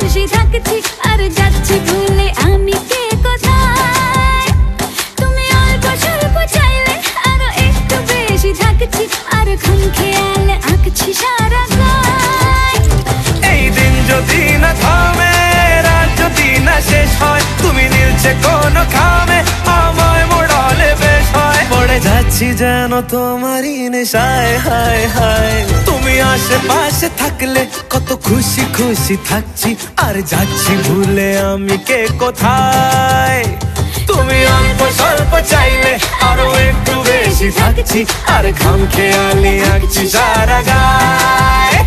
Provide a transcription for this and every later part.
খুশি থাকছি আর যাচ্ছি ভুলে আমি কে কোথায়। তুমি অল্প স্বল্প চাইলে আরো একটু বেশি থাকছি আর খাম খেয়ালে আঁকছি সারা গায়। এই দিন যদি না থামে, রাত যদি না শেষ হয়, তুমি নীলছে কোনো খামে আমায় মোড়ালে বেশ হয়। পড়ে যাচ্ছি যেন তোমারই নেশায়, হায় হায়। তুমি আশেপাশে থাকলে কত খুশি খুশি থাকছি আর যাচ্ছি ভুলে আমি কে কোথায়। তুমি অল্প স্বল্প চাইলে আরো একটু বেশি থাকছি আর খাম খেয়ালি আঁকছি সারা গায়।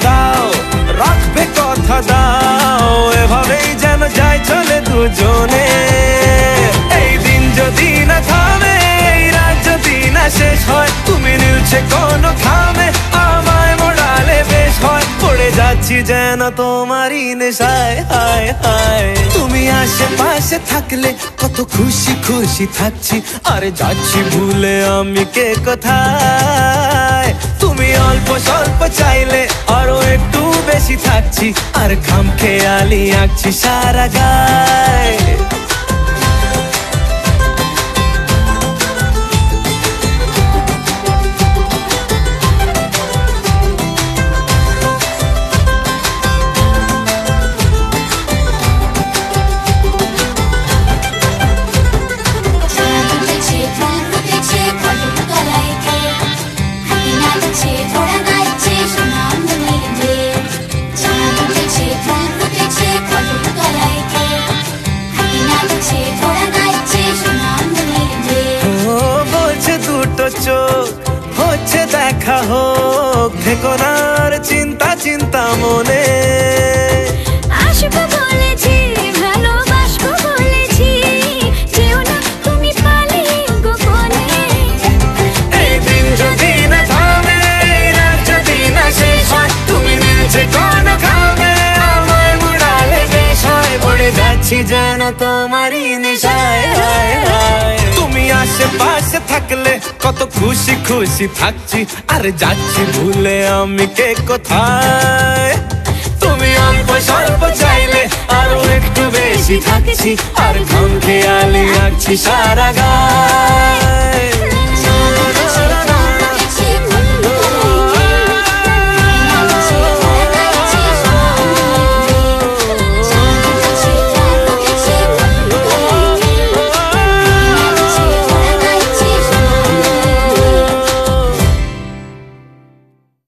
দাও রাখবে কথা দাও, এভাবেই যেন যাই চলে দুজনে। এই দিন যদি না থামে, এই রাত যদি না শেষ হয়, তুমি নীলছে কোনো খামে আমায় মোড়ালে বেশ হয়। পড়ে যাচ্ছি যেন তোমারই নেশায়, হায় হায়। তুমি আশেপাশে থাকলে কত খুশি খুশি থাকছি আর যাচ্ছি ভুলে আমি কে কোথায়। তুমি অল্প স্বল্প চাইলে আরো একটু বেশি থাকছি আর খাম খেয়ালি আঁকছি সারা গায়। হচ্ছে দেখা হোক, থেকো না আর চিন্তা চিন্তা মনে। আসবো বলেছি, ভালোবাসবো বলেছি, যেও না তুমি পালিয়ে গোপনে। এই দিন যদি না থামে, রাত যদি না শেষ হয়, তুমি নীলছে কোনো খামে আমায় মোড়ালে বেশ হয়। পড়ে যাচ্ছি যেন তোমারই নেশায়, হায় হায়। তুমি আশেপাশে থাকলে কত খুশি খুশি থাকছি আর যাচ্ছি ভুলে আমি কে কোথায়। তুমি অল্প স্বল্প চাইলে আরো একটু বেশি থাকছি আর খাম খেয়ালি আঁকছি সারা গায়।